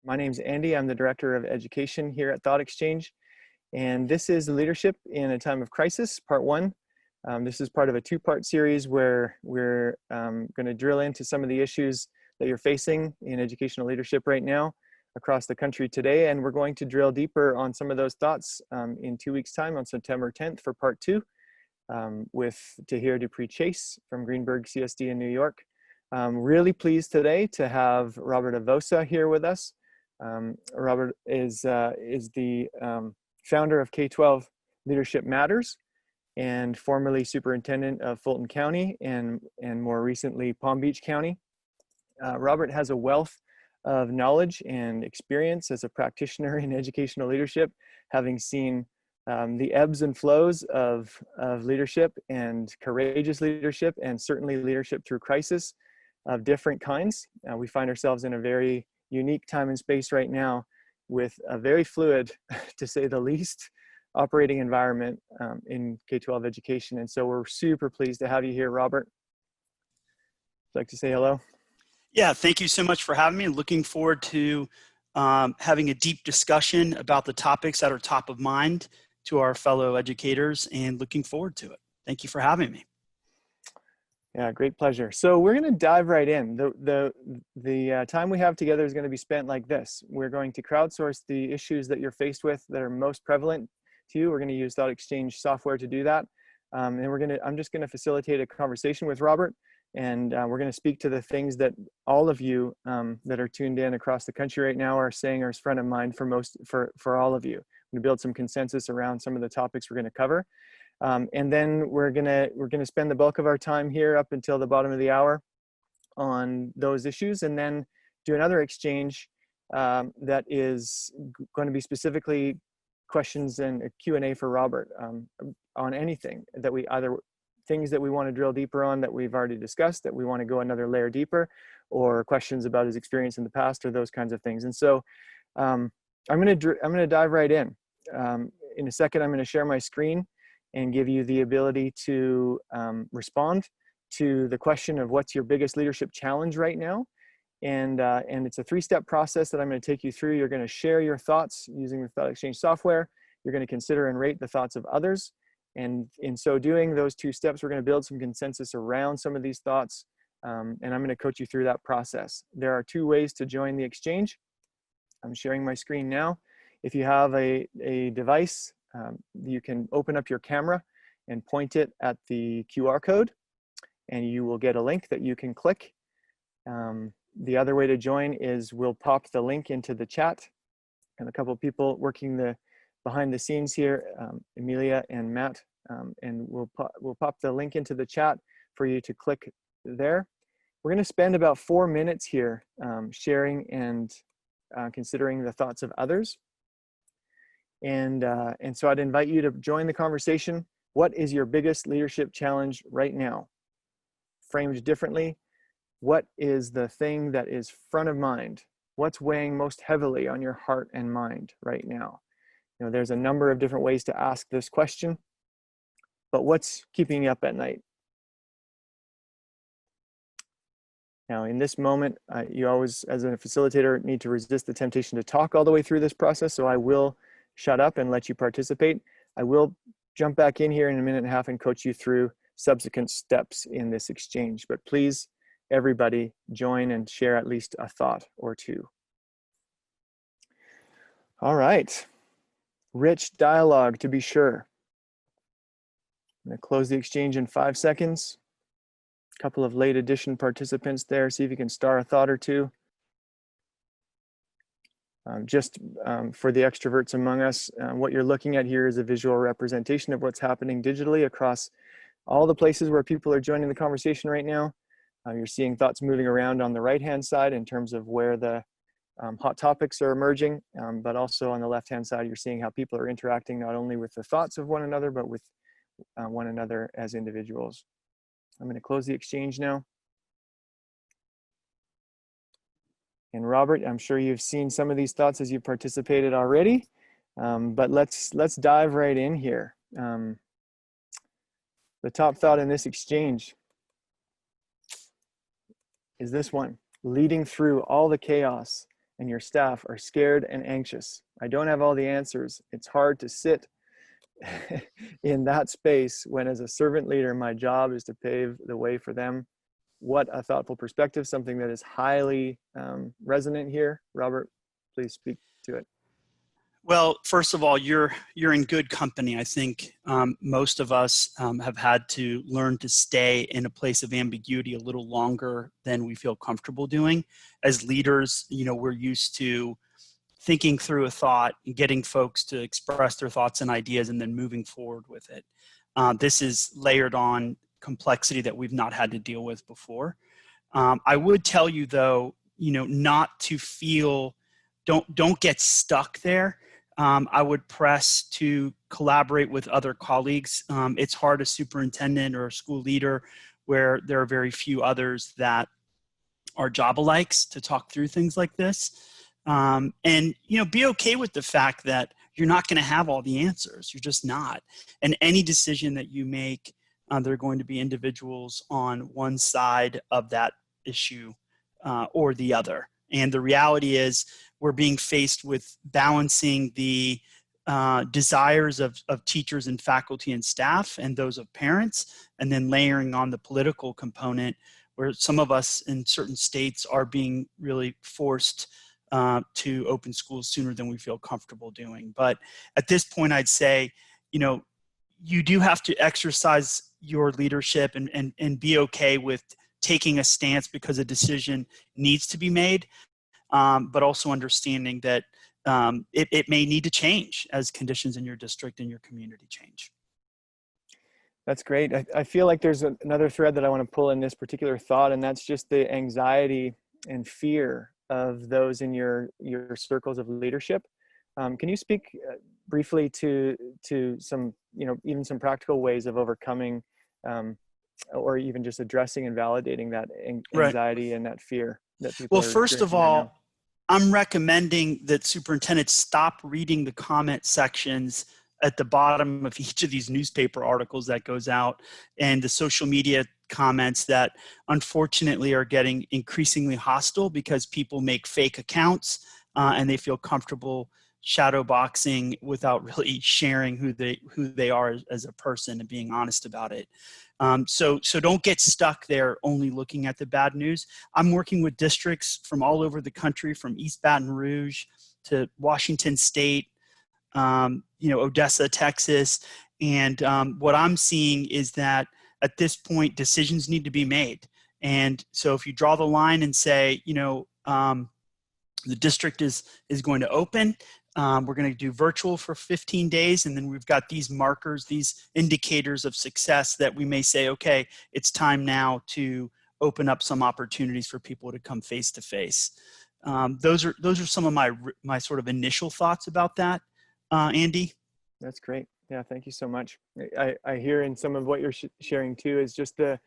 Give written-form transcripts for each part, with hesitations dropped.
My name's Andy. I'm the Director of Education here at Thoughtexchange, and this is Leadership in a Time of Crisis, Part 1. This is part of a two-part series where we're going to drill into some of the issues that you're facing in educational leadership right now across the country today, and we're going to drill deeper on some of those thoughts in 2 weeks' time on September 10th for Part 2 with Tahir Dupree-Chase from Greenberg CSD in New York. Really pleased today to have Robert Avossa here with us. Robert is the founder of K-12 Leadership Matters and formerly superintendent of Fulton County and more recently Palm Beach County. Robert has a wealth of knowledge and experience as a practitioner in educational leadership, having seen the ebbs and flows of leadership and courageous leadership, and certainly leadership through crisis of different kinds. We find ourselves in a very unique time and space right now with a very fluid, to say the least, operating environment in K-12 education. And so we're super pleased to have you here, Robert. Would you like to say hello? Yeah, thank you so much for having me. Looking forward to having a deep discussion about the topics that are top of mind to our fellow educators, and looking forward to it. Thank you for having me. Yeah, great pleasure. So we're going to dive right in. The time we have together is going to be spent like this. We're going to crowdsource the issues that you're faced with that are most prevalent to you. We're going to use Thoughtexchange software to do that. And I'm just going to facilitate a conversation with Robert, and we're going to speak to the things that all of you that are tuned in across the country right now are saying are front of mind for all of you. We're going to build some consensus around some of the topics we're going to cover. And then we're gonna spend the bulk of our time here up until the bottom of the hour on those issues, and then do another exchange that is going to be specifically questions and a Q&A for Robert on anything that things that we want to drill deeper on that we've already discussed, that we want to go another layer deeper, or questions about his experience in the past, or those kinds of things. And so I'm gonna dive right in. In a second, I'm going to share my screen and give you the ability to respond to the question of what's your biggest leadership challenge right now. And it's a 3-step process that I'm going to take you through. You're going to share your thoughts using the Thoughtexchange software. You're going to consider and rate the thoughts of others. And in so doing, those 2 steps, we're going to build some consensus around some of these thoughts. And I'm going to coach you through that process. There are 2 ways to join the exchange. I'm sharing my screen now. If you have a device, you can open up your camera and point it at the QR code, and you will get a link that you can click. The other way to join is we'll pop the link into the chat, and a couple of people working behind the scenes here, Amelia and Matt, and we'll pop the link into the chat for you to click there. We're going to spend about 4 minutes here sharing and considering the thoughts of others. And so I'd invite you to join the conversation. What is your biggest leadership challenge right now? Framed differently, what is the thing that is front of mind? What's weighing most heavily on your heart and mind right now? You know, there's a number of different ways to ask this question, but what's keeping you up at night? Now, in this moment, you always, as a facilitator, need to resist the temptation to talk all the way through this process, so I will shut up and let you participate. I will jump back in here in a minute and a half and coach you through subsequent steps in this exchange. But please, everybody, join and share at least a thought or 2. All right. Rich dialogue, to be sure. I'm going to close the exchange in 5 seconds. A couple of late edition participants there. See if you can star a thought or 2. For the extroverts among us, what you're looking at here is a visual representation of what's happening digitally across all the places where people are joining the conversation right now. You're seeing thoughts moving around on the right-hand side in terms of where the hot topics are emerging, but also on the left-hand side, you're seeing how people are interacting not only with the thoughts of one another, but with one another as individuals. I'm going to close the exchange now. And Robert, I'm sure you've seen some of these thoughts as you've participated already, but let's dive right in here. The top thought in this exchange is this one: leading through all the chaos and your staff are scared and anxious. I don't have all the answers. It's hard to sit in that space when, as a servant leader, my job is to pave the way for them. What a thoughtful perspective, something that is highly resonant here. Robert, please speak to it. Well, first of all, you're in good company. I think most of us have had to learn to stay in a place of ambiguity a little longer than we feel comfortable doing. As leaders, we're used to thinking through a thought and getting folks to express their thoughts and ideas and then moving forward with it. This is layered on complexity that we've not had to deal with before. I would tell you, though, not to feel, don't get stuck there. I would press to collaborate with other colleagues. It's hard as superintendent or a school leader where there are very few others that are job-alikes to talk through things like this. And, be okay with the fact that you're not going to have all the answers. You're just not. And any decision that you make, there are going to be individuals on one side of that issue or the other. And the reality is we're being faced with balancing the desires of teachers and faculty and staff and those of parents, and then layering on the political component where some of us in certain states are being really forced to open schools sooner than we feel comfortable doing. But at this point, I'd say, you do have to exercise your leadership and be okay with taking a stance because a decision needs to be made, but also understanding that it may need to change as conditions in your district and your community change. That's great. I feel like there's another thread that I want to pull in this particular thought, and that's just the anxiety and fear of those in your circles of leadership. Can you speak briefly to some, even some practical ways of overcoming or even just addressing and validating that anxiety and that fear that people Well, first of all, I'm recommending that superintendents stop reading the comment sections at the bottom of each of these newspaper articles that goes out and the social media comments that unfortunately are getting increasingly hostile because people make fake accounts and they feel comfortable shadow boxing without really sharing who they are as a person and being honest about it. So don't get stuck there only looking at the bad news. I'm working with districts from all over the country, from East Baton Rouge to Washington State, Odessa, Texas. And what I'm seeing is that at this point, decisions need to be made. And so if you draw the line and say, the district is going to open, we're going to do virtual for 15 days. And then we've got these markers, these indicators of success that we may say, okay, it's time now to open up some opportunities for people to come face to face. Those are some of my sort of initial thoughts about that, Andy. That's great. Yeah, thank you so much. I hear in some of what you're sharing too is just the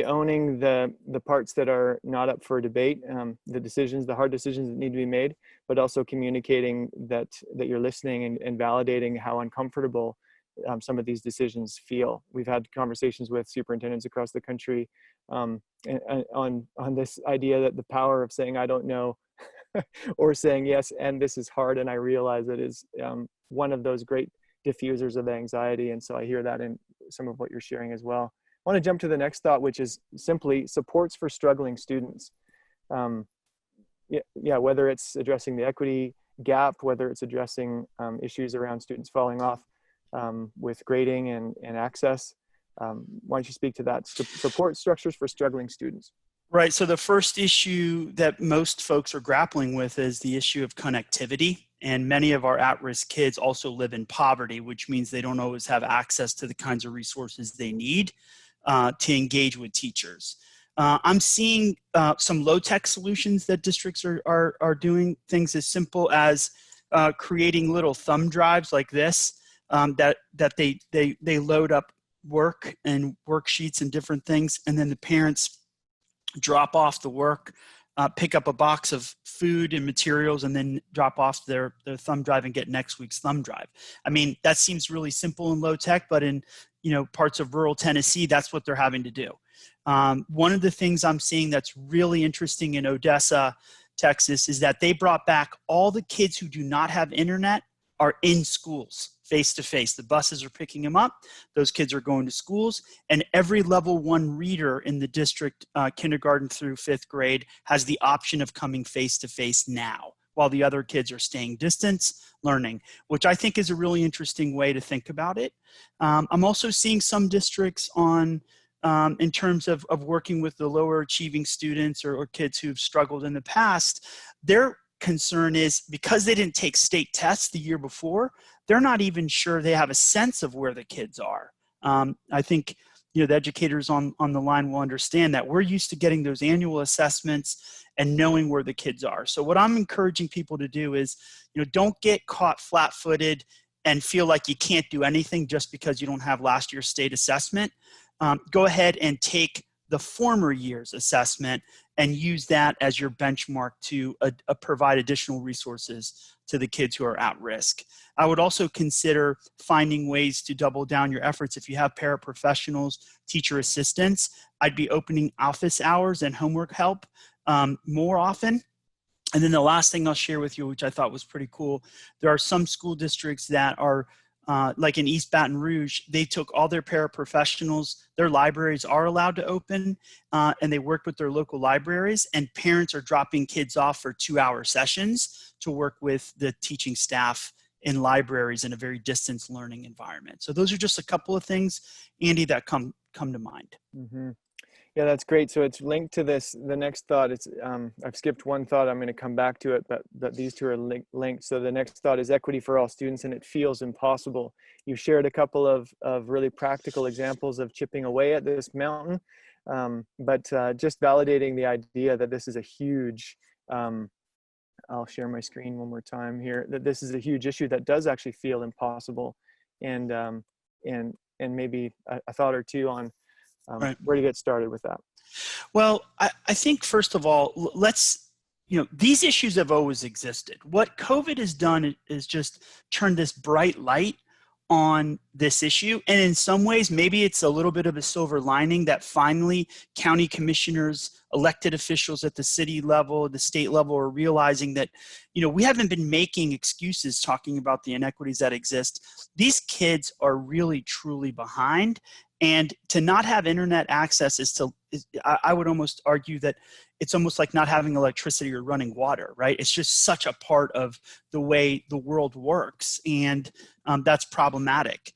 owning the parts that are not up for debate, the hard decisions that need to be made, but also communicating that you're listening and validating how uncomfortable some of these decisions feel. We've had conversations with superintendents across the country on this idea that the power of saying I don't know or saying yes and this is hard and I realize it is one of those great diffusers of anxiety. And so I hear that in some of what you're sharing as well. I want to jump to the next thought, which is simply supports for struggling students. Whether it's addressing the equity gap, whether it's addressing issues around students falling off with grading and access. Why don't you speak to that? Support structures for struggling students. Right. So the first issue that most folks are grappling with is the issue of connectivity. And many of our at-risk kids also live in poverty, which means they don't always have access to the kinds of resources they need to engage with teachers. I'm seeing some low-tech solutions that districts are doing, things as simple as creating little thumb drives like this that they load up work and worksheets and different things, and then the parents drop off the work, pick up a box of food and materials, and then drop off their thumb drive and get next week's thumb drive. I mean, that seems really simple and low tech, but in parts of rural Tennessee, that's what they're having to do. One of the things I'm seeing that's really interesting in Odessa Texas, is that they brought back all the kids who do not have internet are in schools face to face. The buses are picking them up. Those kids are going to schools, and every level 1 reader in the district, kindergarten through 5th grade, has the option of coming face to face now, while the other kids are staying distance learning, which I think is a really interesting way to think about it. I'm also seeing some districts on in terms of working with the lower achieving students or kids who've struggled in the past. Their concern is because they didn't take state tests the year before, they're not even sure they have a sense of where the kids are. I think the educators on the line will understand that we're used to getting those annual assessments and knowing where the kids are. So what I'm encouraging people to do is, don't get caught flat-footed and feel like you can't do anything just because you don't have last year's state assessment. Go ahead and take the former year's assessment and use that as your benchmark to provide additional resources to the kids who are at risk. I would also consider finding ways to double down your efforts. If you have paraprofessionals, teacher assistants, I'd be opening office hours and homework help more often. And then the last thing I'll share with you, which I thought was pretty cool, there are some school districts that are like in East Baton Rouge, they took all their paraprofessionals, their libraries are allowed to open, and they worked with their local libraries, and parents are dropping kids off for 2-hour sessions to work with the teaching staff in libraries in a very distance learning environment. So those are just a couple of things, Andy, that come to mind. Mm-hmm. Yeah, that's great. So it's linked to this. The next thought, it's I've skipped one thought. I'm going to come back to it, but these two are linked. So the next thought is equity for all students, and it feels impossible. You shared a couple of really practical examples of chipping away at this mountain, but just validating the idea that this is a huge, I'll share my screen one more time here, that this is a huge issue that does actually feel impossible, and maybe a thought or two on Right. where to get started with that. Well, I think first of all, these issues have always existed. What COVID has done is just turned this bright light on this issue. And in some ways, maybe it's a little bit of a silver lining that finally county commissioners, elected officials at the city level, the state level are realizing that, we haven't been making excuses talking about the inequities that exist. These kids are really, truly behind. And to not have internet access I would almost argue that it's almost like not having electricity or running water, right? It's just such a part of the way the world works, and that's problematic.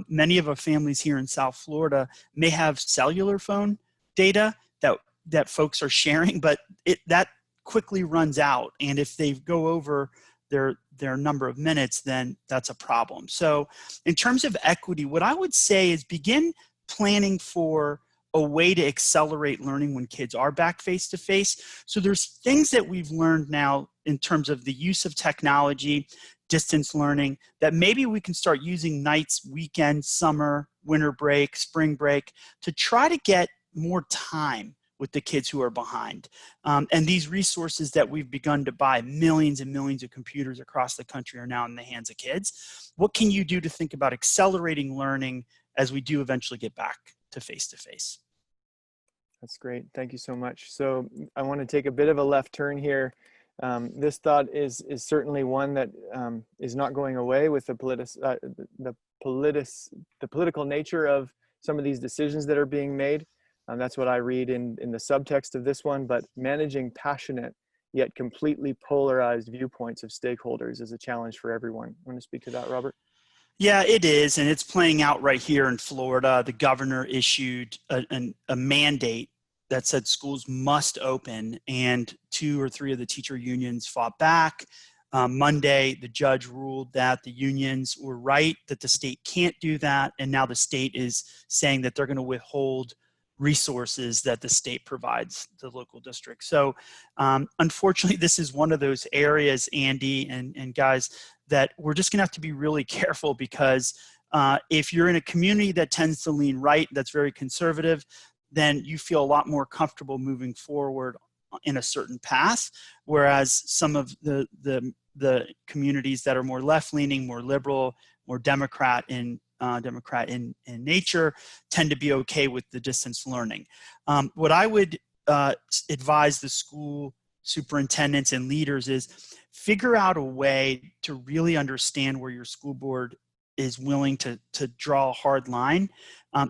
Many of our families here in South Florida may have cellular phone data that folks are sharing, but that quickly runs out, and if they go over their number of minutes, then that's a problem. So in terms of equity, what I would say is begin planning for a way to accelerate learning when kids are back face-to-face. So there's things that we've learned now in terms of the use of technology, distance learning, that maybe we can start using nights, weekends, summer, winter break, spring break, to try to get more time with the kids who are behind. And these resources that we've begun to buy, millions and millions of computers across the country, are now in the hands of kids. What can you do to think about accelerating learning as we do eventually get back to face-to-face? That's great. Thank you so much. So I want to take a bit of a left turn here. This thought is certainly one that is not going away with the political nature of some of these decisions that are being made. That's what I read in the subtext of this one, but managing passionate yet completely polarized viewpoints of stakeholders is a challenge for everyone. Want to speak to that, Robert? Yeah, it is, and it's playing out right here in Florida. The governor issued a mandate that said schools must open, and 2 or 3 of the teacher unions fought back. Monday, the judge ruled that the unions were right, that the state can't do that, and now the state is saying that they're going to withhold resources that the state provides the local district. So unfortunately, this is one of those areas, Andy and guys, that we're just gonna have to be really careful, because if you're in a community that tends to lean right, that's very conservative, then you feel a lot more comfortable moving forward in a certain path, whereas some of the communities that are more left-leaning, more liberal, more Democrat in nature tend to be okay with the distance learning. What I would advise the school superintendents and leaders is figure out a way to really understand where your school board is willing to draw a hard line.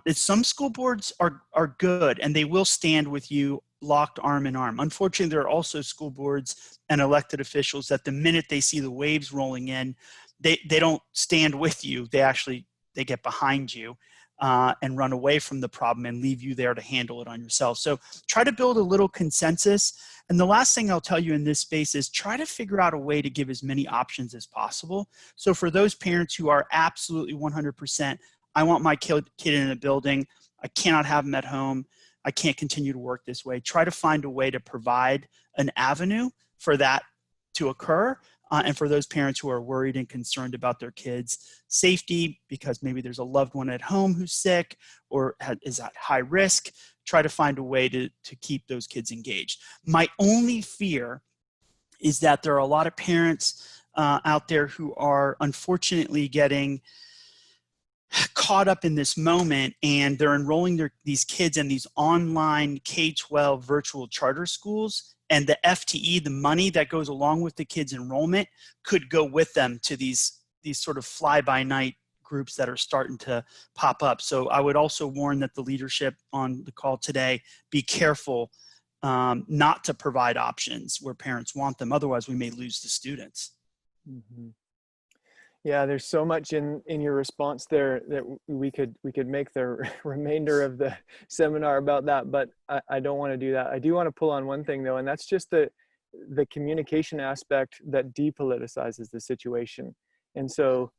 Some school boards are good and they will stand with you locked arm in arm. Unfortunately, there are also school boards and elected officials that the minute they see the waves rolling in, they don't stand with you. They get behind you and run away from the problem and leave you there to handle it on yourself. So try to build a little consensus. And the last thing I'll tell you in this space is try to figure out a way to give as many options as possible. So for those parents who are absolutely 100%, I want my kid in a building, I cannot have them at home, I can't continue to work this way, try to find a way to provide an avenue for that to occur. And for those parents who are worried and concerned about their kids' safety because maybe there's a loved one at home who's sick or is at high risk, try to find a way to keep those kids engaged. My only fear is that there are a lot of parents out there who are unfortunately getting caught up in this moment and they're enrolling these kids in these online K-12 virtual charter schools, and the FTE, the money that goes along with the kids' enrollment, could go with them to these sort of fly-by-night groups that are starting to pop up. So I would also warn that the leadership on the call today, be careful not to provide options where parents want them. Otherwise, we may lose the students. Mm-hmm. Yeah, there's so much in your response there that we could make the remainder of the seminar about that, but I don't want to do that. I do want to pull on one thing though, and that's just the communication aspect that depoliticizes the situation. And so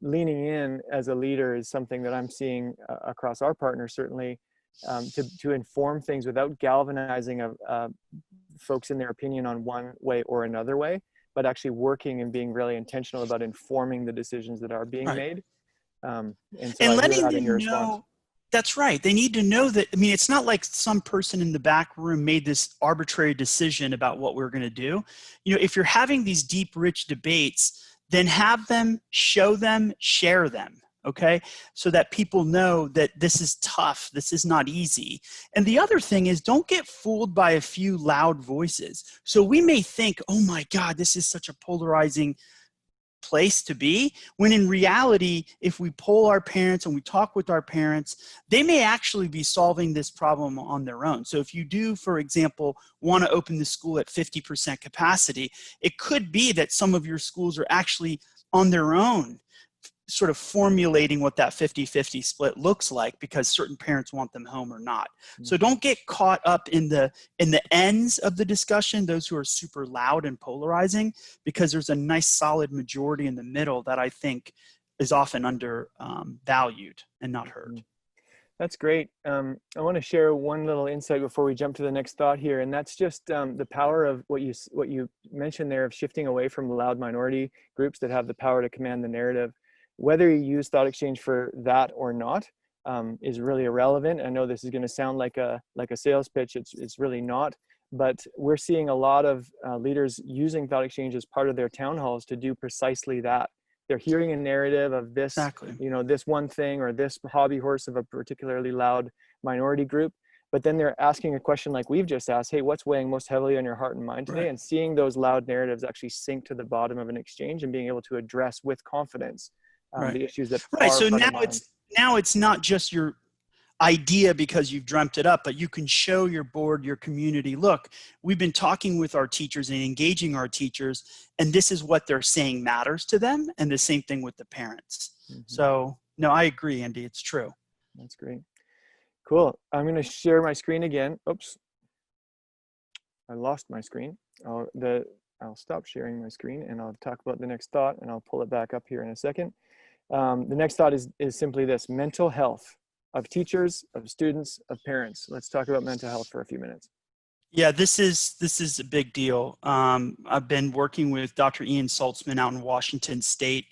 leaning in as a leader is something that I'm seeing across our partners, certainly, to inform things without galvanizing folks in their opinion on one way or another way, but actually working and being really intentional about informing the decisions that are being made. And letting them know, that's right. They need to know that, I mean, it's not like some person in the back room made this arbitrary decision about what we're going to do. You know, if you're having these deep, rich debates, then have them, show them, share them. Okay, so that people know that this is tough, this is not easy. And the other thing is, don't get fooled by a few loud voices. So we may think, oh my God, this is such a polarizing place to be, when in reality, if we poll our parents and we talk with our parents, they may actually be solving this problem on their own. So if you do, for example, want to open the school at 50% capacity, it could be that some of your schools are actually on their own sort of formulating what that 50-50 split looks like because certain parents want them home or not. So don't get caught up in the ends of the discussion, those who are super loud and polarizing, because there's a nice solid majority in the middle that I think is often undervalued and not heard. That's great. I want to share one little insight before we jump to the next thought here, and that's just the power of what you mentioned there of shifting away from loud minority groups that have the power to command the narrative. Whether you use Thoughtexchange for that or not is really irrelevant. I know this is going to sound like a sales pitch. It's really not. But we're seeing a lot of leaders using Thoughtexchange as part of their town halls to do precisely that. They're hearing a narrative of this, this one thing or this hobby horse of a particularly loud minority group. But then they're asking a question like we've just asked, hey, what's weighing most heavily on your heart and mind today? And seeing those loud narratives actually sink to the bottom of an exchange and being able to address with confidence the issues that are so now it's not just your idea because you've dreamt it up, but you can show your board, your community, look, we've been talking with our teachers and engaging our teachers, and this is what they're saying matters to them, and the same thing with the parents. So no, I agree, Andy, it's true. That's great. Cool. I'm going to share my screen again. Oops, I lost my screen. I'll stop sharing my screen and I'll talk about the next thought, and I'll pull it back up here in a second. The next thought is simply this: mental health of teachers, of students, of parents. Let's talk about mental health for a few minutes. Yeah, this is a big deal. I've been working with Dr. Ian Saltzman out in Washington State.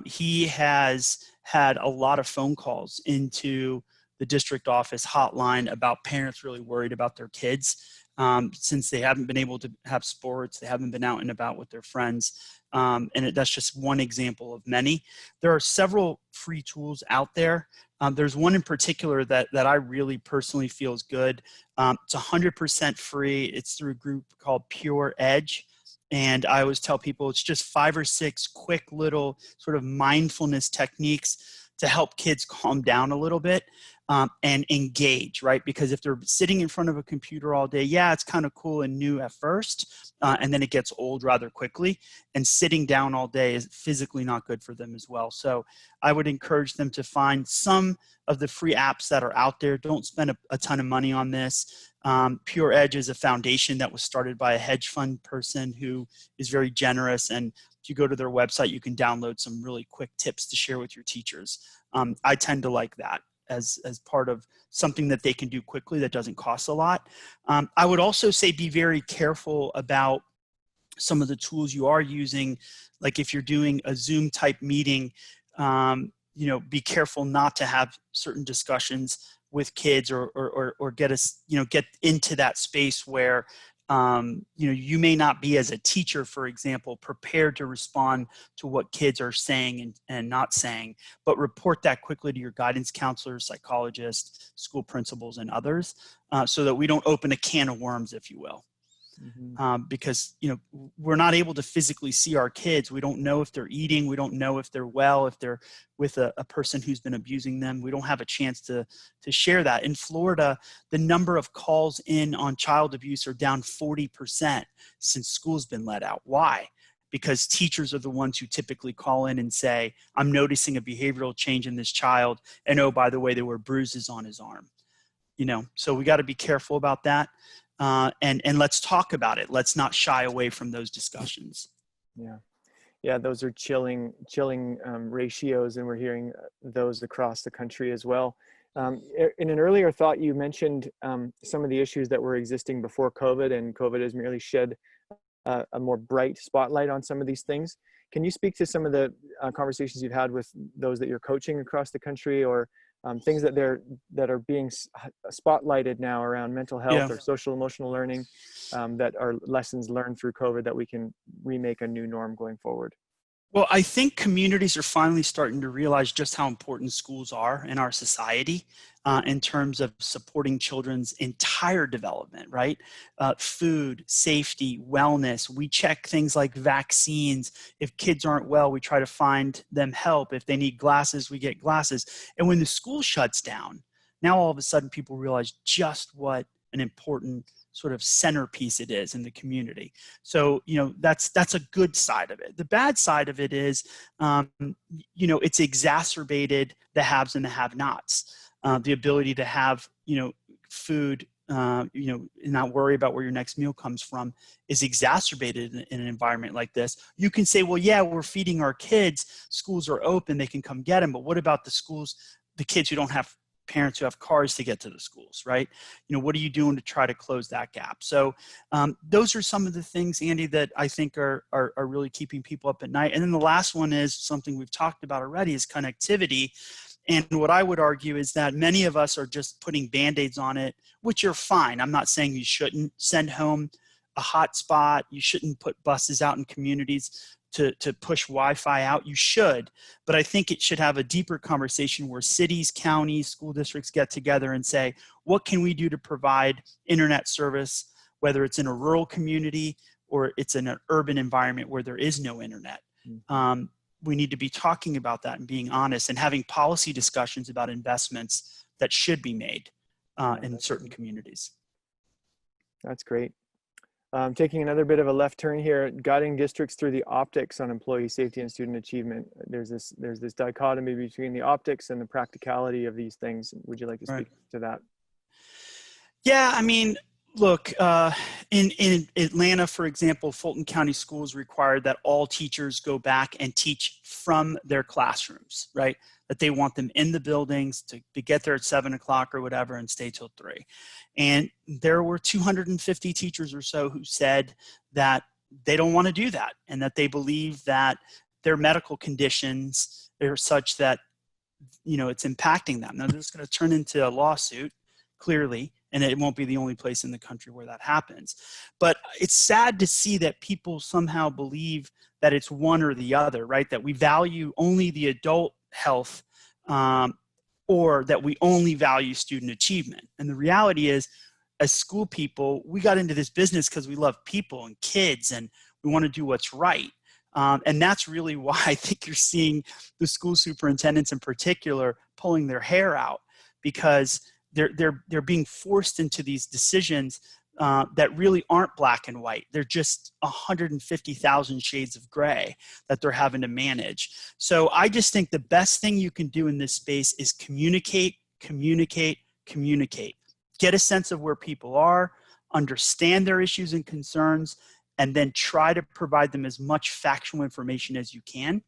He has had a lot of phone calls into the district office hotline about parents really worried about their kids. since they haven't been able to have sports, they haven't been out and about with their friends. That's just one example of many. There are several free tools out there. There's one in particular that I really personally feel is good. It's 100% free. It's through a group called Pure Edge. And I always tell people it's just 5 or 6 quick little sort of mindfulness techniques to help kids calm down a little bit and engage, right? Because if they're sitting in front of a computer all day, yeah, it's kind of cool and new at first, and then it gets old rather quickly. And sitting down all day is physically not good for them as well. So I would encourage them to find some of the free apps that are out there. Don't spend a ton of money on this. Pure Edge is a foundation that was started by a hedge fund person who is very generous. And if you go to their website, you can download some really quick tips to share with your teachers. I tend to like that as part of something that they can do quickly that doesn't cost a lot. I would also say be very careful about some of the tools you are using. Like if you're doing a Zoom type meeting, be careful not to have certain discussions with kids or get us, get into that space where, you may not be, as a teacher, for example, prepared to respond to what kids are saying and not saying, but report that quickly to your guidance counselors, psychologists, school principals, and others, so that we don't open a can of worms, if you will. Because we're not able to physically see our kids. We don't know if they're eating. We don't know if they're well, if they're with a person who's been abusing them. We don't have a chance to share that. In Florida, the number of calls in on child abuse are down 40% since school's been let out. Why? Because teachers are the ones who typically call in and say, I'm noticing a behavioral change in this child. And oh, by the way, there were bruises on his arm. So we got to be careful about that. And let's talk about it. Let's not shy away from those discussions. Yeah, those are chilling ratios, and we're hearing those across the country as well. In an earlier thought, you mentioned some of the issues that were existing before COVID, and COVID has merely shed a more bright spotlight on some of these things. Can you speak to some of the conversations you've had with those that you're coaching across the country, or things that are being spotlighted now around mental health or social emotional learning, that are lessons learned through COVID that we can remake a new norm going forward? Well, I think communities are finally starting to realize just how important schools are in our society in terms of supporting children's entire development, right? Food, safety, wellness. We check things like vaccines. If kids aren't well, we try to find them help. If they need glasses, we get glasses. And when the school shuts down, now all of a sudden people realize just what an important sort of centerpiece it is in the community. So, that's a good side of it. The bad side of it is, it's exacerbated the haves and the have-nots. The ability to have, food, and not worry about where your next meal comes from is exacerbated in an environment like this. You can say, well, yeah, we're feeding our kids. Schools are open. They can come get them. But what about the kids who don't have parents who have cars to get to the schools, right? What are you doing to try to close that gap? So those are some of the things, Andy, that I think are really keeping people up at night. And then the last one is something we've talked about already, is connectivity. And what I would argue is that many of us are just putting Band-Aids on it, which are fine. I'm not saying you shouldn't send home a hotspot. You shouldn't put buses out in communities to push Wi-Fi out. You should, but I think it should have a deeper conversation where cities, counties, school districts get together and say, what can we do to provide internet service, whether it's in a rural community or it's in an urban environment where there is no internet. We need to be talking about that and being honest and having policy discussions about investments that should be made in certain communities. That's great. Taking another bit of a left turn here, guiding districts through the optics on employee safety and student achievement. There's this dichotomy between the optics and the practicality of these things. Would you like to speak to that? Yeah, I mean, look, in Atlanta, for example, Fulton County Schools required that all teachers go back and teach from their classrooms, right? That they want them in the buildings to get there at 7 o'clock or whatever and stay till 3. And there were 250 teachers or so who said that they don't want to do that and that they believe that their medical conditions are such that, it's impacting them. Now, this is going to turn into a lawsuit, clearly, And it won't be the only place in the country where that happens. But it's sad to see that people somehow believe that it's one or the other, right? That we value only the adult health, or that we only value student achievement. And the reality is, as school people, we got into this business because we love people and kids, and we want to do what's right. And that's really why I think you're seeing the school superintendents in particular pulling their hair out, because they're being forced into these decisions that really aren't black and white. They're just 150,000 shades of gray that they're having to manage. So I just think the best thing you can do in this space is communicate, communicate, communicate. Get a sense of where people are, understand their issues and concerns, and then try to provide them as much factual information as you can.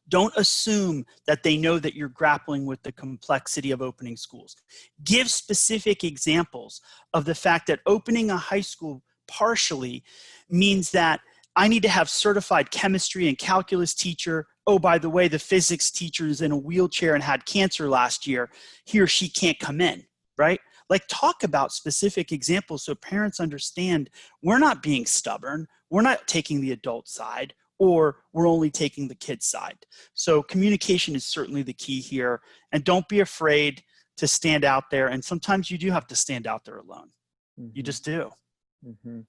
Don't assume that they know that you're grappling with the complexity of opening schools. Give specific examples of the fact that opening a high school partially means that I need to have certified chemistry and calculus teacher. Oh, by the way, the physics teacher is in a wheelchair and had cancer last year. He or she can't come in, right? Like, talk about specific examples so parents understand we're not being stubborn, we're not taking the adult side, or we're only taking the kid's side. So communication is certainly the key here. And don't be afraid to stand out there. And sometimes you do have to stand out there alone. Mm-hmm. You just do. Mm-hmm.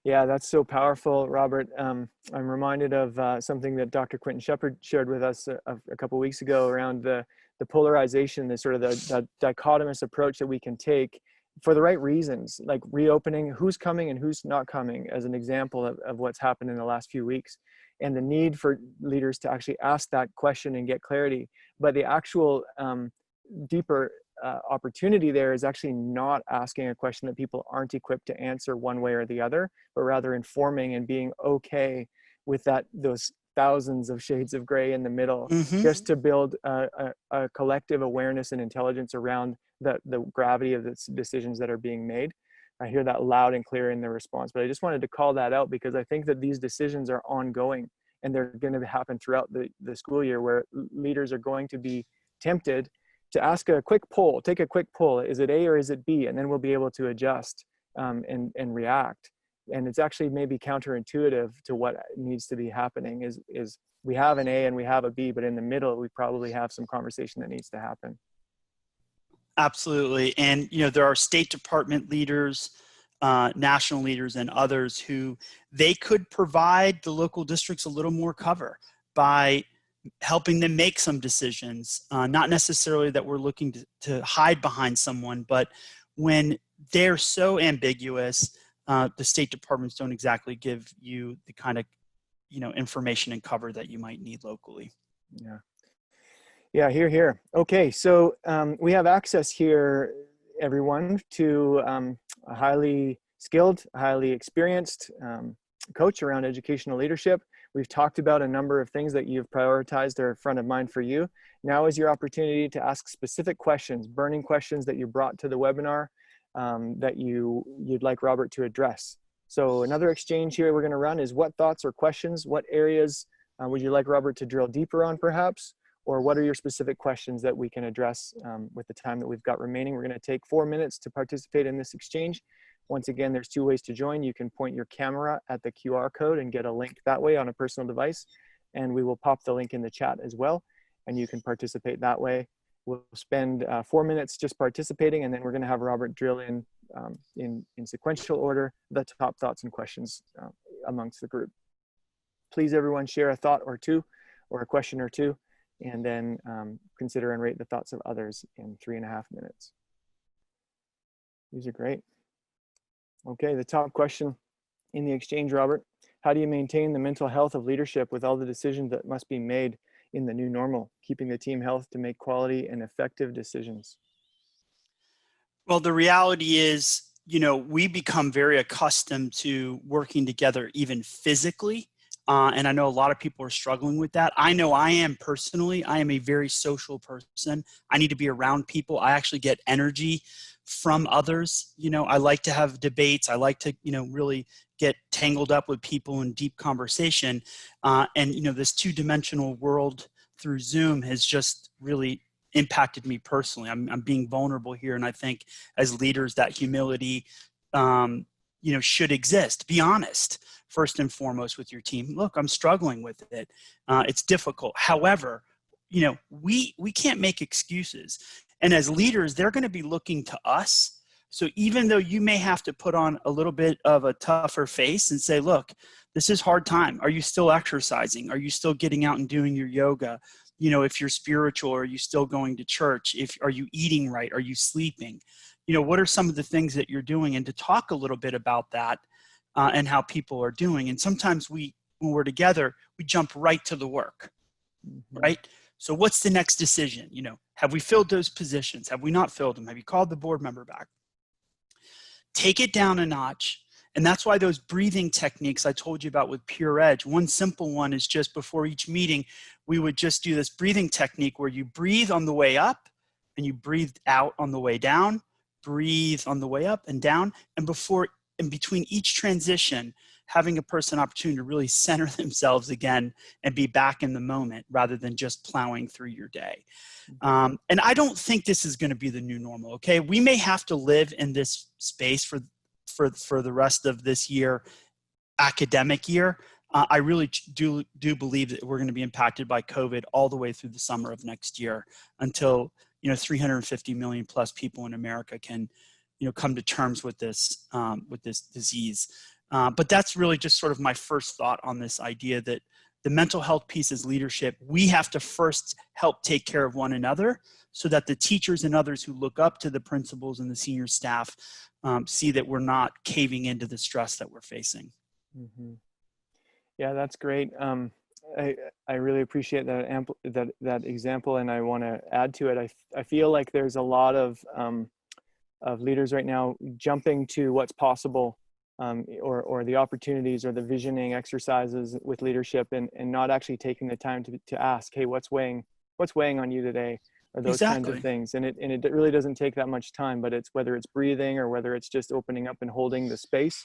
Yeah, that's so powerful, Robert. I'm reminded of something that Dr. Quentin Shepard shared with us a couple of weeks ago around the polarization, the sort of the dichotomous approach that we can take for the right reasons, like reopening, who's coming and who's not coming, as an example of what's happened in the last few weeks, and the need for leaders to actually ask that question and get clarity. But the actual deeper opportunity there is actually not asking a question that people aren't equipped to answer one way or the other, but rather informing and being okay with those thousands of shades of gray in the middle, mm-hmm. just to build a collective awareness and intelligence around the gravity of the decisions that are being made. I hear that loud and clear in the response, but I just wanted to call that out because I think that these decisions are ongoing and they're going to happen throughout the school year, where leaders are going to be tempted to ask a quick poll, take a quick poll. Is it A or is it B? And then we'll be able to adjust and react. And it's actually maybe counterintuitive to what needs to be happening is we have an A and we have a B, but in the middle, we probably have some conversation that needs to happen. Absolutely. And, there are State Department leaders, national leaders, and others who they could provide the local districts a little more cover by helping them make some decisions, not necessarily that we're looking to hide behind someone, but when they're so ambiguous, the State Departments don't exactly give you the kind of, information and cover that you might need locally. Yeah. Yeah, here. Okay, so we have access here, everyone, to a highly skilled, highly experienced coach around educational leadership. We've talked about a number of things that you've prioritized are front of mind for you. Now is your opportunity to ask specific questions, burning questions that you brought to the webinar that you'd like Robert to address. So another exchange here we're going to run is what thoughts or questions, what areas would you like Robert to drill deeper on perhaps? Or what are your specific questions that we can address with the time that we've got remaining? We're going to take 4 minutes to participate in this exchange. Once again, there's 2 ways to join. You can point your camera at the QR code and get a link that way on a personal device. And we will pop the link in the chat as well. And you can participate that way. We'll spend 4 minutes just participating, and then we're going to have Robert drill in sequential order the top thoughts and questions amongst the group. Please, everyone, share a thought or two or a question or two, and then consider and rate the thoughts of others in 3.5 minutes. These are great. Okay, the top question in the exchange, Robert. How do you maintain the mental health of leadership with all the decisions that must be made in the new normal, keeping the team health to make quality and effective decisions? Well, the reality is, we become very accustomed to working together even physically. And I know a lot of people are struggling with that. I know I am personally. I am a very social person. I need to be around people. I actually get energy from others. I like to have debates. I like to, really get tangled up with people in deep conversation. And this two-dimensional world through Zoom has just really impacted me personally. I'm being vulnerable here. And I think as leaders, that humility, should exist. Be honest, first and foremost, with your team. Look, I'm struggling with it. It's difficult. However, we can't make excuses. And as leaders, they're going to be looking to us. So even though you may have to put on a little bit of a tougher face and say, look, this is hard time. Are you still exercising? Are you still getting out and doing your yoga? If you're spiritual, are you still going to church? Are you eating right? Are you sleeping? What are some of the things that you're doing? And to talk a little bit about that and how people are doing. And sometimes when we're together, we jump right to the work, right? So what's the next decision? Have we filled those positions? Have we not filled them? Have you called the board member back? Take it down a notch. And that's why those breathing techniques I told you about with Pure Edge, one simple one is just before each meeting, we would just do this breathing technique where you breathe on the way up and you breathe out on the way down, breathe on the way up and down. And between each transition, having a person opportunity to really center themselves again and be back in the moment rather than just plowing through your day. And I don't think this is going to be the new normal. Okay. We may have to live in this space for the rest of this year, academic year. I really do believe that we're going to be impacted by COVID all the way through the summer of next year until 350 million plus people in America can come to terms with this disease. But that's really just sort of my first thought on this idea that the mental health piece is leadership. We have to first help take care of one another so that the teachers and others who look up to the principals and the senior staff see that we're not caving into the stress that we're facing. Mm-hmm. Yeah, that's great. I really appreciate that example, and I want to add to it. I feel like there's a lot of leaders right now jumping to what's possible, or the opportunities or the visioning exercises with leadership, and not actually taking the time to ask, hey, what's weighing on you today, or those kinds of things. And it really doesn't take that much time, but it's whether it's breathing or whether it's just opening up and holding the space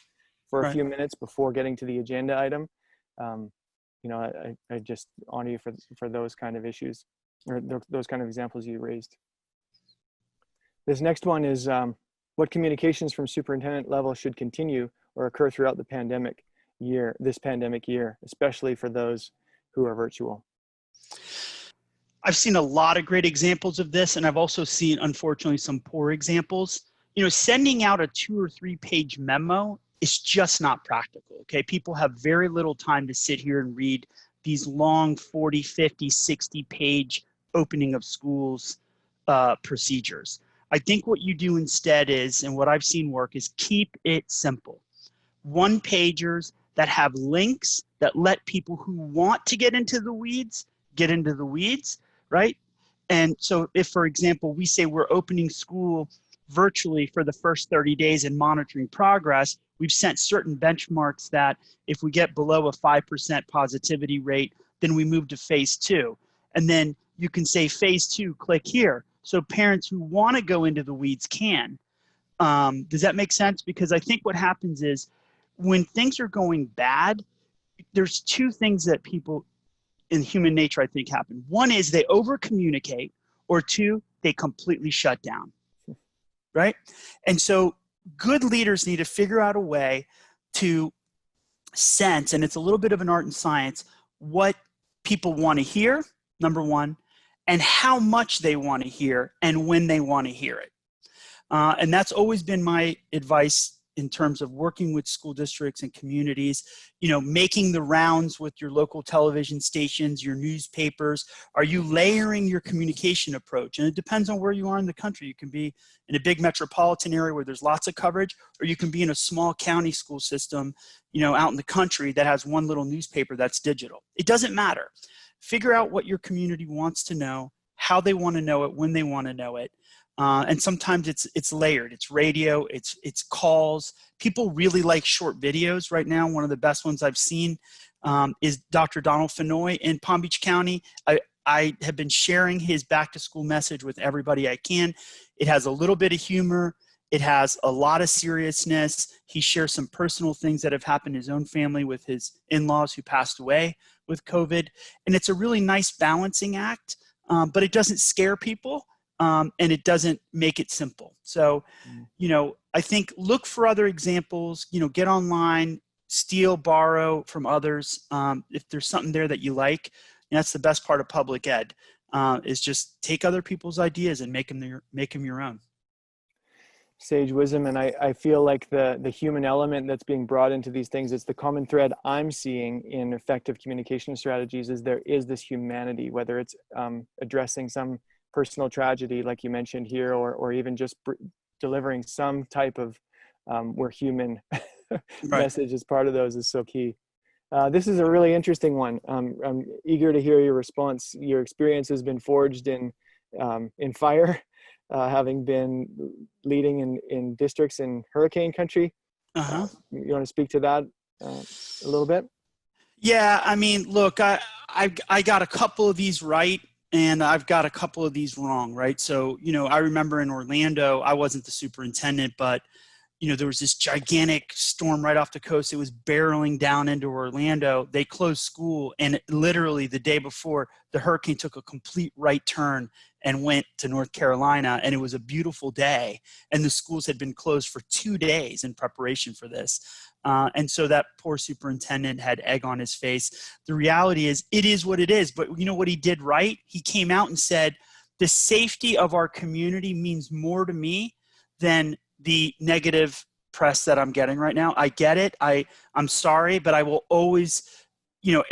for a few minutes before getting to the agenda item. I just honor you for those kind of issues, or those kind of examples you raised. This next one is what communications from superintendent level should continue or occur throughout this pandemic year, especially for those who are virtual. I've seen a lot of great examples of this, and I've also seen, unfortunately, some poor examples. Sending out a 2 or 3 page memo is just not practical, okay? People have very little time to sit here and read these long 40, 50, 60 page opening of schools procedures. I think what you do instead is, and what I've seen work, is keep it simple. 1-pagers that have links that let people who want to get into the weeds, right? And so if, for example, we say we're opening school virtually for the first 30 days and monitoring progress, we've set certain benchmarks that if we get below a 5% positivity rate, then we move to phase 2. And then you can say phase 2, click here. So parents who want to go into the weeds can. Does that make sense? Because I think what happens is when things are going bad, there's 2 things that people in human nature, I think, happen. One is they over communicate, or 2, they completely shut down, right? And so good leaders need to figure out a way to sense, and it's a little bit of an art and science, what people want to hear, number one, and how much they want to hear and when they want to hear it. And that's always been my advice in terms of working with school districts and communities, making the rounds with your local television stations, your newspapers. Are you layering your communication approach? And it depends on where you are in the country. You can be in a big metropolitan area where there's lots of coverage, or you can be in a small county school system, out in the country that has one little newspaper that's digital. It doesn't matter. Figure out what your community wants to know, how they want to know it, when they want to know it. And sometimes it's layered. It's radio, it's calls. People really like short videos right now. One of the best ones I've seen is Dr. Donald Fenoy in Palm Beach County. I have been sharing his back to school message with everybody I can. It has a little bit of humor. It has a lot of seriousness. He shares some personal things that have happened in his own family with his in-laws who passed away with COVID. And it's a really nice balancing act, but it doesn't scare people. and it doesn't make it simple. So, I think look for other examples, get online, steal, borrow from others. If there's something there that you like, and that's the best part of public ed, is just take other people's ideas and make them your own. Sage wisdom. And I feel like the human element that's being brought into these things, it's the common thread I'm seeing in effective communication strategies, is there is this humanity, whether it's addressing some personal tragedy like you mentioned here, or even just delivering some type of we're human message as part of those is so key. This is a really interesting one. I'm eager to hear your response. Your experience has been forged in fire, having been leading in districts in hurricane country. You want to speak to that a little bit? Yeah, I mean, look, I got a couple of these right, and I've got a couple of these wrong, right? So, I remember in Orlando, I wasn't the superintendent, but there was this gigantic storm right off the coast. It was barreling down into Orlando. They closed school, and literally the day before, the hurricane took a complete right turn and went to North Carolina, and it was a beautiful day. And the schools had been closed for 2 days in preparation for this. And so that poor superintendent had egg on his face. The reality is, it is what it is. But you know what he did right? He came out and said, the safety of our community means more to me than the negative press that I'm getting right now. I get it. I'm sorry, but I will always,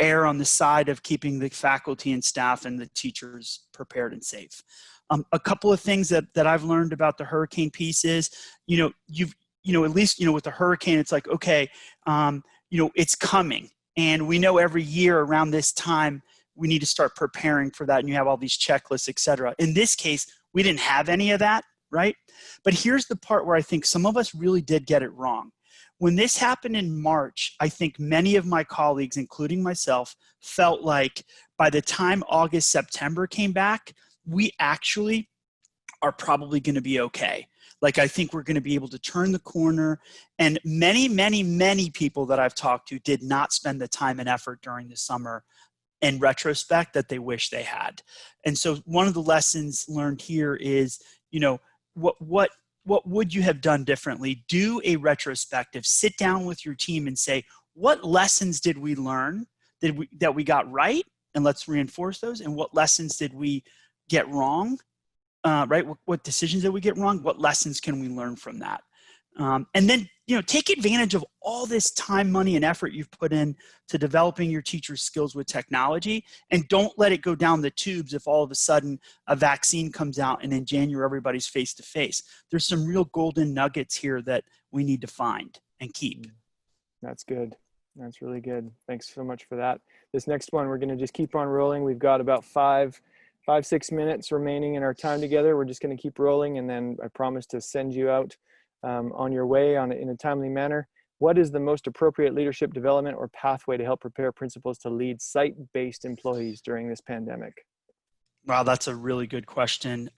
err on the side of keeping the faculty and staff and the teachers prepared and safe. A couple of things that I've learned about the hurricane piece is, at least, with the hurricane, it's like, okay, it's coming. And we know every year around this time, we need to start preparing for that. And you have all these checklists, et cetera. In this case, we didn't have any of that. Right? But here's the part where I think some of us really did get it wrong. When this happened in March, I think many of my colleagues, including myself, felt like by the time August, September came back, we actually are probably going to be okay. Like, I think we're going to be able to turn the corner. And many, many, many people that I've talked to did not spend the time and effort during the summer in retrospect that they wish they had. And so one of the lessons learned here is, what would you have done differently? Do a retrospective, sit down with your team and say, what lessons did we learn that we got right? And let's reinforce those. And what lessons did we get wrong? Right? What decisions did we get wrong? What lessons can we learn from that? And then, take advantage of all this time, money, and effort you've put in to developing your teachers' skills with technology, and don't let it go down the tubes if all of a sudden a vaccine comes out and in January everybody's face-to-face. There's some real golden nuggets here that we need to find and keep. That's good. That's really good. Thanks so much for that. This next one, we're going to just keep on rolling. We've got about 6 minutes remaining in our time together. We're just going to keep rolling, and then I promise to send you out on your way in a timely manner. What is the most appropriate leadership development or pathway to help prepare principals to lead site-based employees during this pandemic? Wow, that's a really good question.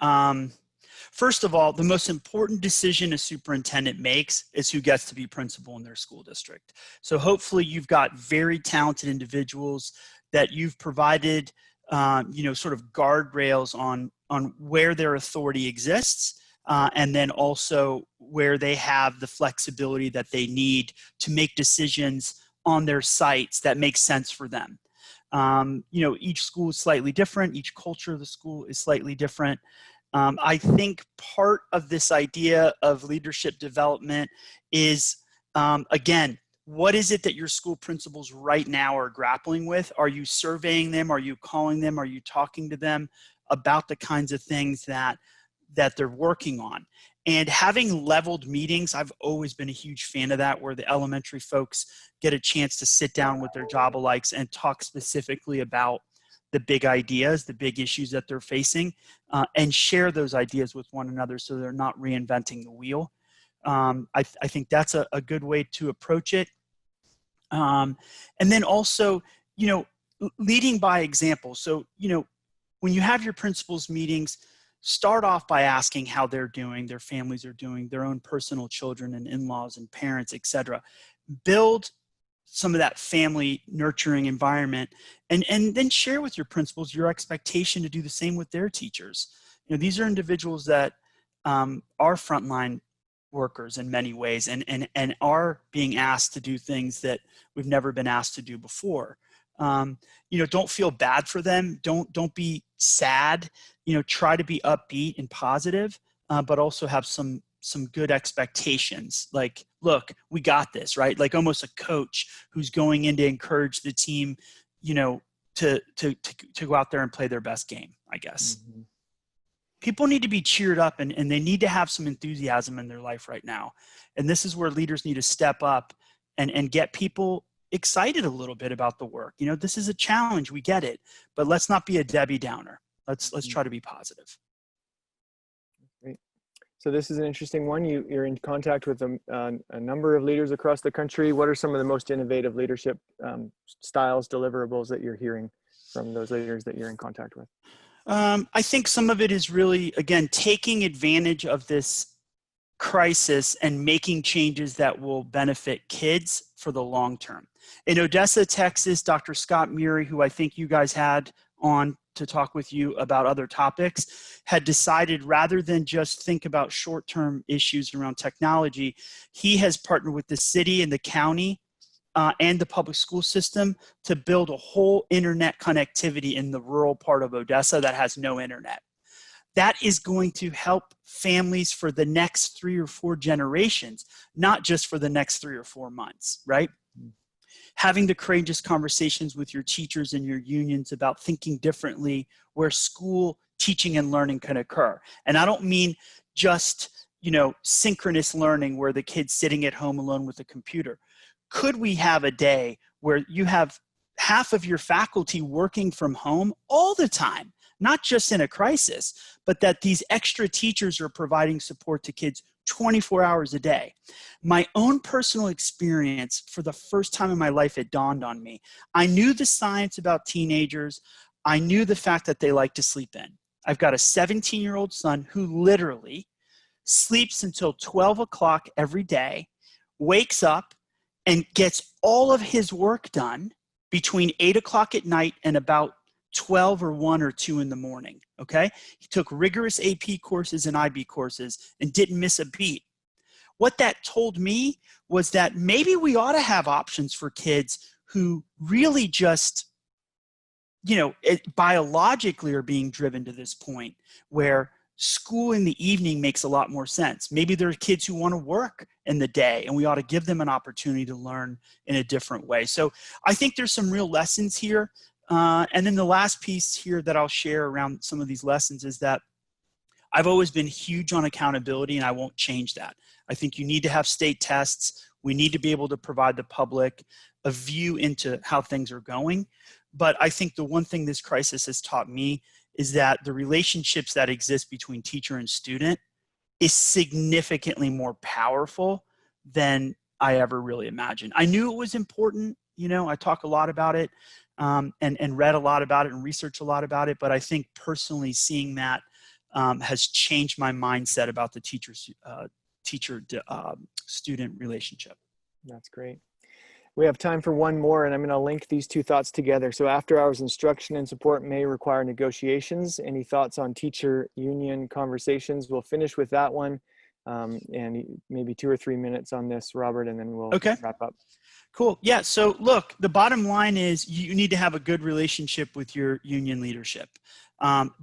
First of all, the most important decision a superintendent makes is who gets to be principal in their school district. So hopefully you've got very talented individuals that you've provided, sort of guardrails on where their authority exists. And then also where they have the flexibility that they need to make decisions on their sites that make sense for them. Each school is slightly different. Each culture of the school is slightly different. I think part of this idea of leadership development is, again, what is it that your school principals right now are grappling with? Are you surveying them? Are you calling them? Are you talking to them about the kinds of things that they're working on? And having leveled meetings, I've always been a huge fan of that, where the elementary folks get a chance to sit down with their job alikes and talk specifically about the big ideas, the big issues that they're facing, and share those ideas with one another so they're not reinventing the wheel. I think that's a good way to approach it. And then also, leading by example. So, when you have your principals meetings, start off by asking how they're doing, their families are doing, their own personal children and in-laws and parents, et cetera. Build some of that family nurturing environment, and then share with your principals your expectation to do the same with their teachers. these are individuals that are frontline workers in many ways, and are being asked to do things that we've never been asked to do before. Don't feel bad for them. Don't be sad. Try to be upbeat and positive, but also have some good expectations. Like, look, we got this, right? Like almost a coach who's going in to encourage the team, to go out there and play their best game, I guess. Mm-hmm. People need to be cheered up, and they need to have some enthusiasm in their life right now. And this is where leaders need to step up and get people excited a little bit about the work. This is a challenge. We get it, but let's not be a Debbie Downer. Let's try to be positive. Great. So this is an interesting one. You're in contact with a number of leaders across the country. What are some of the most innovative leadership styles, deliverables that you're hearing from those leaders that you're in contact with? I think some of it is really, again, taking advantage of this crisis and making changes that will benefit kids for the long term. In Odessa, Texas, Dr. Scott Murray, who I think you guys had on to talk with you about other topics, had decided rather than just think about short-term issues around technology, he has partnered with the city and the county and the public school system to build a whole internet connectivity in the rural part of Odessa that has no internet. That is going to help families for the next 3 or 4 generations, not just for the next 3 or 4 months, right? Having the courageous conversations with your teachers and your unions about thinking differently where school teaching and learning can occur. And I don't mean just, synchronous learning where the kid's sitting at home alone with a computer. Could we have a day where you have half of your faculty working from home all the time, not just in a crisis, but that these extra teachers are providing support to kids 24 hours a day? My own personal experience, for the first time in my life, it dawned on me. I knew the science about teenagers. I knew the fact that they like to sleep in. I've got a 17-year-old son who literally sleeps until 12 o'clock every day, wakes up, and gets all of his work done between 8 o'clock at night and about 12 or 1 or 2 in the morning, okay? He took rigorous AP courses and IB courses and didn't miss a beat. What that told me was that maybe we ought to have options for kids who really just, biologically are being driven to this point where school in the evening makes a lot more sense. Maybe there are kids who want to work in the day, and we ought to give them an opportunity to learn in a different way. So I think there's some real lessons here. And then the last piece here that I'll share around some of these lessons is that I've always been huge on accountability, and I won't change that. I think you need to have state tests. We need to be able to provide the public a view into how things are going. But I think the one thing this crisis has taught me is that the relationships that exist between teacher and student is significantly more powerful than I ever really imagined. I knew it was important. I talk a lot about it and read a lot about it and researched a lot about it. But I think personally seeing that has changed my mindset about the teacher-student relationship. That's great. We have time for one more, and I'm going to link these two thoughts together. So after hours instruction and support may require negotiations. Any thoughts on teacher union conversations? We'll finish with that one, and maybe 2 or 3 minutes on this, Robert, and then we'll wrap up. Cool. Yeah. So look, the bottom line is you need to have a good relationship with your union leadership.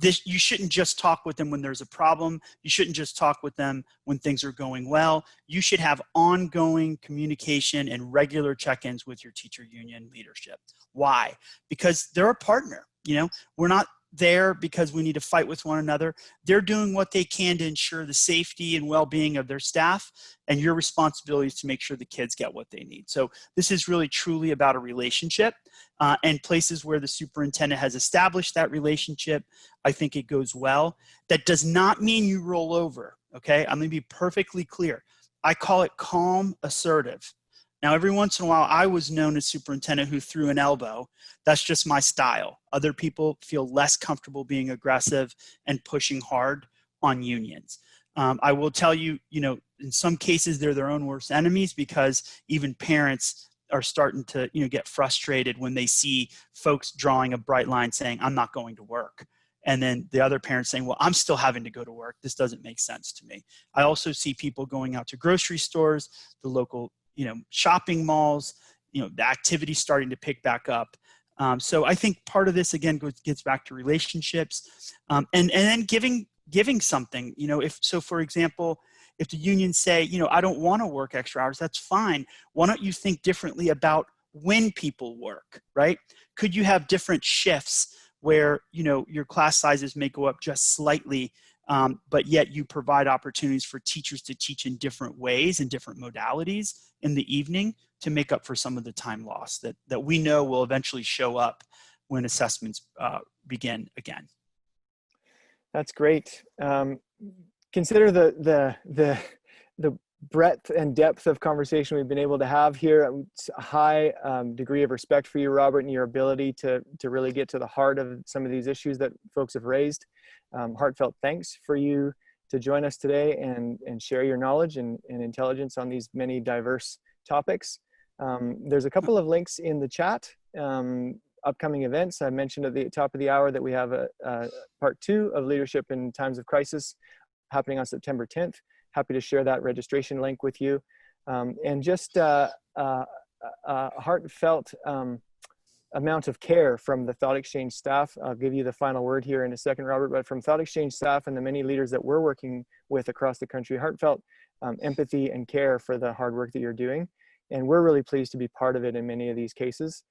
You shouldn't just talk with them when there's a problem. You shouldn't just talk with them when things are going well. You should have ongoing communication and regular check-ins with your teacher union leadership. Why? Because they're a partner. We're not there because we need to fight with one another. They're doing what they can to ensure the safety and well-being of their staff, and your responsibility is to make sure the kids get what they need. So this is really truly about a relationship, and places where the superintendent has established that relationship, I think it goes well. That does not mean you roll over, okay? I'm going to be perfectly clear. I call it calm assertive. Now, every once in a while, I was known as superintendent who threw an elbow. That's just my style. Other people feel less comfortable being aggressive and pushing hard on unions. I will tell you, in some cases, they're their own worst enemies, because even parents are starting to, get frustrated when they see folks drawing a bright line saying, I'm not going to work. and then the other parent saying, well, I'm still having to go to work. This doesn't make sense to me. I also see people going out to grocery stores, the local, shopping malls, the activity starting to pick back up. So I think part of this, again, gets back to relationships, and then giving something, for example, if the unions say, I don't want to work extra hours, that's fine. Why don't you think differently about when people work, right? Could you have different shifts where, your class sizes may go up just slightly, but yet you provide opportunities for teachers to teach in different ways and different modalities in the evening to make up for some of the time lost that we know will eventually show up when assessments begin again. That's great. Consider the breadth and depth of conversation we've been able to have here. It's a high degree of respect for you, Robert, and your ability to really get to the heart of some of these issues that folks have raised. Heartfelt thanks for you to join us today and share your knowledge and intelligence on these many diverse topics. There's a couple of links in the chat. Upcoming events. I mentioned at the top of the hour that we have a part 2 of Leadership in Times of Crisis happening on September 10th. Happy to share that registration link with you. And just a heartfelt amount of care from the Thoughtexchange staff. I'll give you the final word here in a second, Robert, but from Thoughtexchange staff and the many leaders that we're working with across the country, heartfelt empathy and care for the hard work that you're doing. And we're really pleased to be part of it in many of these cases.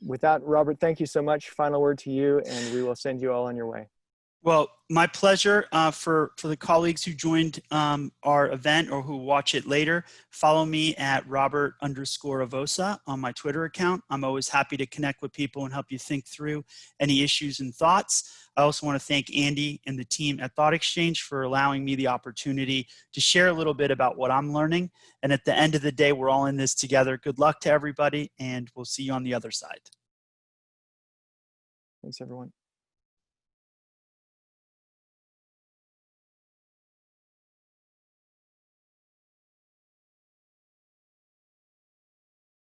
With that, Robert, thank you so much. Final word to you, and we will send you all on your way. Well, my pleasure. For the colleagues who joined our event or who watch it later, follow me at Robert_Avossa on my Twitter account. I'm always happy to connect with people and help you think through any issues and thoughts. I also want to thank Andy and the team at Thoughtexchange for allowing me the opportunity to share a little bit about what I'm learning. And at the end of the day, we're all in this together. Good luck to everybody, and we'll see you on the other side. Thanks, everyone.